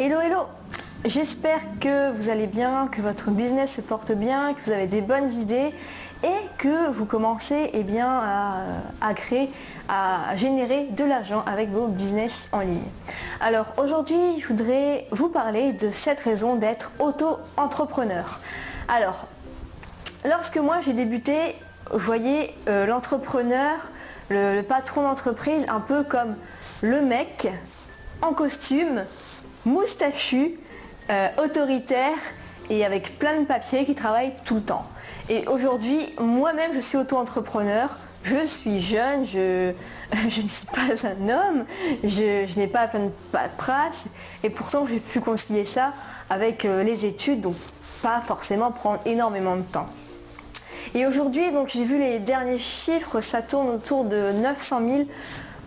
Hello, hello! J'espère que vous allez bien, que votre business se porte bien, que vous avez des bonnes idées et que vous commencez à créer, à générer de l'argent avec vos business en ligne. Alors aujourd'hui, je voudrais vous parler de 7 raisons d'être auto-entrepreneur. Alors, lorsque moi j'ai débuté, je voyais l'entrepreneur, le patron d'entreprise un peu comme le mec en costume, moustachu, autoritaire et avec plein de papiers qui travaille tout le temps. Et aujourd'hui, moi-même, je suis auto-entrepreneur, je suis jeune, je ne suis pas un homme, je n'ai pas plein de paperasse et pourtant j'ai pu concilier ça avec les études, donc pas forcément prendre énormément de temps. Et aujourd'hui, donc j'ai vu les derniers chiffres, ça tourne autour de 900 000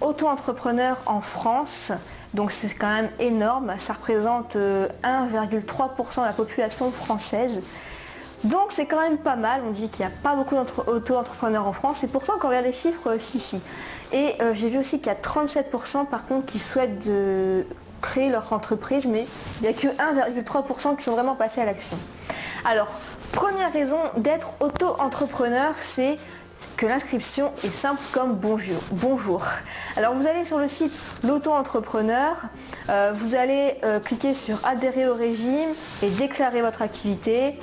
auto-entrepreneurs en France. Donc c'est quand même énorme, ça représente 1,3% de la population française. Donc c'est quand même pas mal, on dit qu'il n'y a pas beaucoup d'auto-entrepreneurs en France et pourtant quand on regarde les chiffres, si. Et j'ai vu aussi qu'il y a 37% par contre qui souhaitent créer leur entreprise, mais il n'y a que 1,3% qui sont vraiment passés à l'action. Alors, première raison d'être auto-entrepreneur, c'est que l'inscription est simple comme bonjour. Alors vous allez sur le site l'auto-entrepreneur, vous allez cliquer sur adhérer au régime et déclarer votre activité.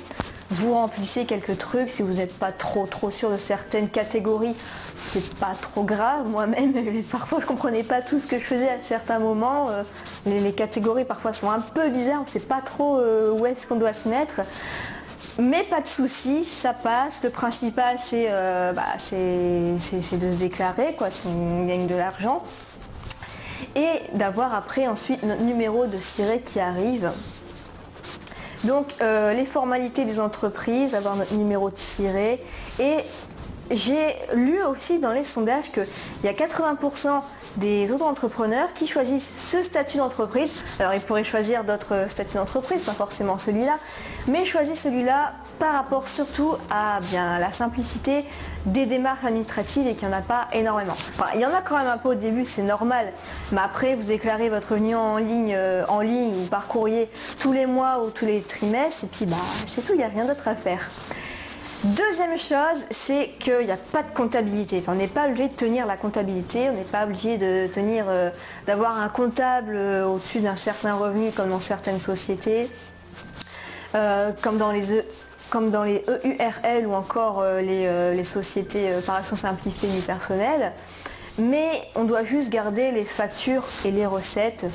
Vous remplissez quelques trucs, si vous n'êtes pas trop sûr de certaines catégories, c'est pas trop grave. Moi-même, parfois je comprenais pas tout ce que je faisais à certains moments. Les catégories parfois sont un peu bizarres, on ne sait pas trop où est-ce qu'on doit se mettre. Mais pas de souci, ça passe. Le principal c'est de se déclarer, quoi, si on gagne de l'argent. Et d'avoir après ensuite notre numéro de SIRET qui arrive. Donc les formalités des entreprises, avoir notre numéro de SIRET. Et j'ai lu aussi dans les sondages qu'il y a 80% des auto-entrepreneurs qui choisissent ce statut d'entreprise. Alors ils pourraient choisir d'autres statuts d'entreprise, pas forcément celui-là, mais choisissent celui-là par rapport surtout à la simplicité des démarches administratives et qu'il n'y en a pas énormément. Enfin, il y en a quand même un peu au début, c'est normal, mais après vous déclarez votre revenu en ligne ou par courrier tous les mois ou tous les trimestres et puis c'est tout, il n'y a rien d'autre à faire. Deuxième chose, c'est qu'il n'y a pas de comptabilité. Enfin, on n'est pas obligé de tenir la comptabilité, on n'est pas obligé d'avoir un comptable au-dessus d'un certain revenu comme dans certaines sociétés, comme dans les EURL ou encore les sociétés par action simplifiée unipersonnelle. Mais on doit juste garder les factures et les recettes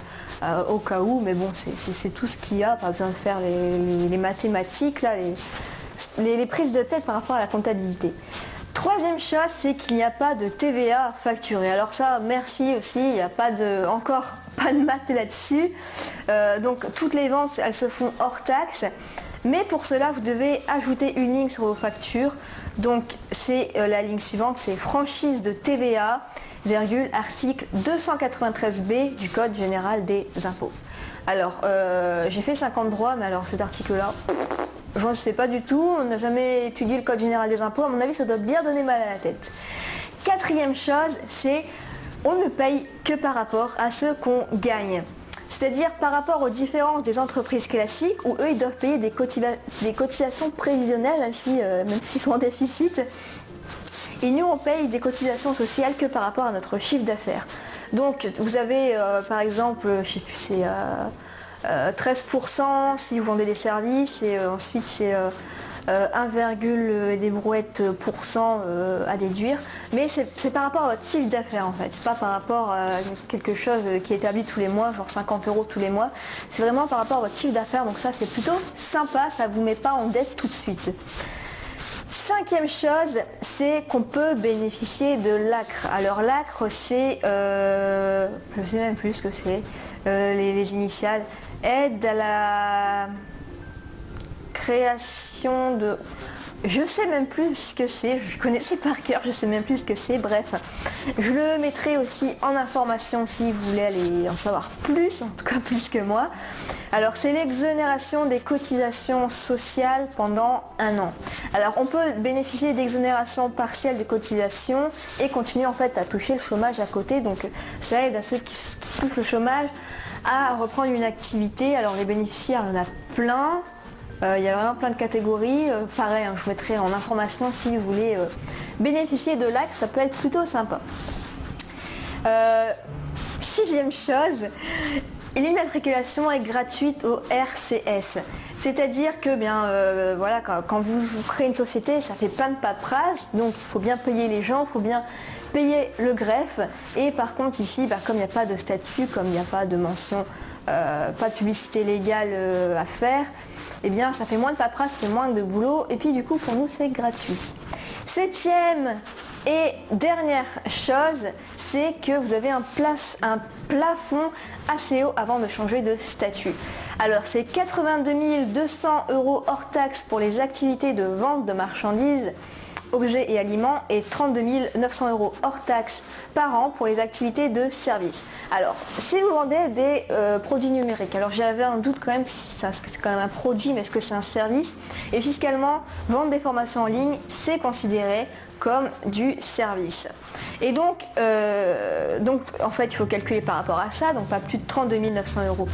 au cas où, mais bon, c'est tout ce qu'il y a, pas besoin de faire les mathématiques, là, les prises de tête par rapport à la comptabilité. Troisième chose, c'est qu'il n'y a pas de TVA facturée. Alors ça, merci aussi, il n'y a encore pas de maths là-dessus. Donc toutes les ventes, elles se font hors taxe. Mais pour cela, vous devez ajouter une ligne sur vos factures. Donc c'est la ligne suivante, c'est franchise de TVA, article 293B du Code général des impôts. Alors j'ai fait 50 droits, mais alors cet article-là, je ne sais pas du tout, on n'a jamais étudié le Code général des impôts, à mon avis ça doit bien donner mal à la tête. Quatrième chose, c'est on ne paye que par rapport à ce qu'on gagne. C'est-à-dire par rapport aux différences des entreprises classiques où eux ils doivent payer des cotisations prévisionnelles même s'ils sont en déficit. Et nous on paye des cotisations sociales que par rapport à notre chiffre d'affaires. Donc vous avez par exemple, je sais plus, c'est 13% si vous vendez des services et ensuite c'est 1, des brouettes % à déduire, mais c'est par rapport à votre chiffre d'affaires en fait, c'est pas par rapport à quelque chose qui est établi tous les mois, genre 50 € tous les mois, c'est vraiment par rapport à votre chiffre d'affaires, donc ça c'est plutôt sympa, ça vous met pas en dette tout de suite. Cinquième chose, c'est qu'on peut bénéficier de l'ACRE. Alors l'ACRE c'est, je sais même plus ce que c'est, les initiales, aide à la création de... Je sais même plus ce que c'est, je connaissais par cœur, je sais même plus ce que c'est, bref. Je le mettrai aussi en information si vous voulez aller en savoir plus, en tout cas plus que moi. Alors c'est l'exonération des cotisations sociales pendant 1 an. Alors on peut bénéficier d'exonération partielle des cotisations et continuer en fait à toucher le chômage à côté, donc ça aide à ceux qui touchent le chômage à reprendre une activité. Alors les bénéficiaires, il y en a plein. Il y a vraiment plein de catégories. Pareil, hein, je vous mettrai en information si vous voulez bénéficier de l'ACRE, ça peut être plutôt sympa. Sixième chose, l'immatriculation est gratuite au RCS. C'est-à-dire que voilà, quand vous créez une société, ça fait plein de paperasse, donc il faut bien payer les gens, il faut bien payer le greffe. Et par contre ici, comme il n'y a pas de statut, comme il n'y a pas de mention, pas de publicité légale à faire, eh bien ça fait moins de paperasse, ça fait moins de boulot, et puis du coup pour nous c'est gratuit. Septième et dernière chose, c'est que vous avez un plafond assez haut avant de changer de statut. Alors c'est 82 200 € hors taxe pour les activités de vente de marchandises, objets et aliments, et 32 900 € hors taxe par an pour les activités de service. Alors si vous vendez des produits numériques, alors j'avais un doute quand même, c'est quand même un produit, mais est-ce que c'est un service? Et fiscalement, vendre des formations en ligne, c'est considéré comme du service. Et donc en fait il faut calculer par rapport à ça, donc pas plus de 32 900 €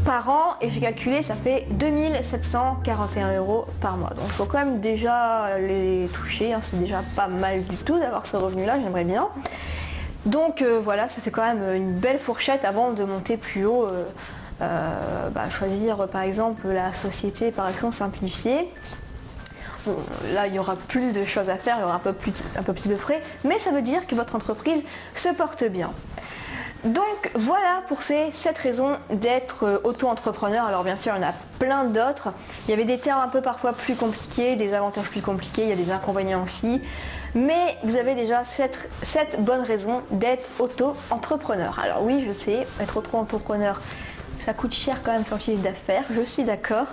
par an, et j'ai calculé, ça fait 2 741 € par mois. Donc il faut quand même déjà les toucher, hein, c'est déjà pas mal du tout d'avoir ce revenu là, j'aimerais bien. Donc voilà, ça fait quand même une belle fourchette avant de monter plus haut, choisir par exemple la société par action simplifiée. Bon, là il y aura plus de choses à faire, il y aura un peu plus de frais, mais ça veut dire que votre entreprise se porte bien. Donc voilà pour ces 7 raisons d'être auto-entrepreneur. Alors bien sûr il y en a plein d'autres, il y avait des termes un peu parfois plus compliqués, des avantages plus compliqués, il y a des inconvénients aussi, mais vous avez déjà 7 bonnes raisons d'être auto-entrepreneur. Alors oui, je sais, être auto-entrepreneur ça coûte cher quand même sur le chiffre d'affaires, je suis d'accord.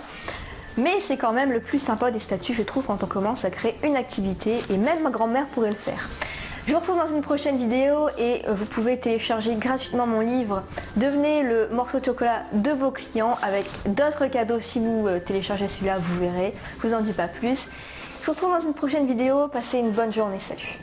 Mais c'est quand même le plus sympa des statuts, je trouve, quand on commence à créer une activité, et même ma grand-mère pourrait le faire. Je vous retrouve dans une prochaine vidéo, et vous pouvez télécharger gratuitement mon livre « Devenez le morceau de chocolat de vos clients » avec d'autres cadeaux si vous téléchargez celui-là, vous verrez. Je vous en dis pas plus. Je vous retrouve dans une prochaine vidéo, passez une bonne journée, salut.